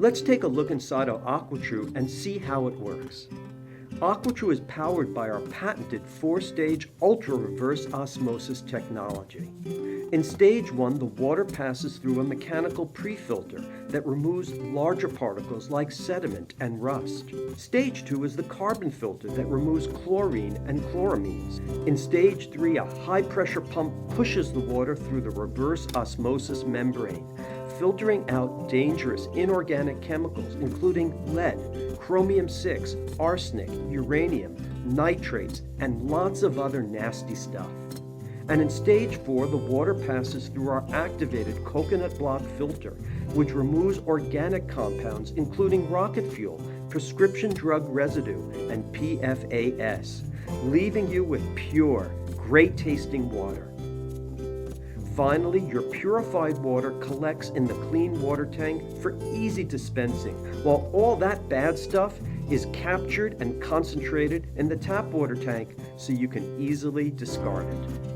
Let's take a look inside of AquaTrue and see how it works. AquaTrue is powered by our patented 4-stage ultra-reverse osmosis technology. In stage 1, the water passes through a mechanical pre-filter that removes larger particles like sediment and rust. Stage 2 is the carbon filter that removes chlorine and chloramines. In stage 3, a high-pressure pump pushes the water through the reverse osmosis membrane, filtering out dangerous inorganic chemicals including lead, chromium-6, arsenic, uranium, nitrates, and lots of other nasty stuff. And in stage 4, the water passes through our activated coconut block filter, which removes organic compounds including rocket fuel, prescription drug residue, and PFAS, leaving you with pure, great-tasting water. Finally, your purified water collects in the clean water tank for easy dispensing, while all that bad stuff is captured and concentrated in the tap water tank so you can easily discard it.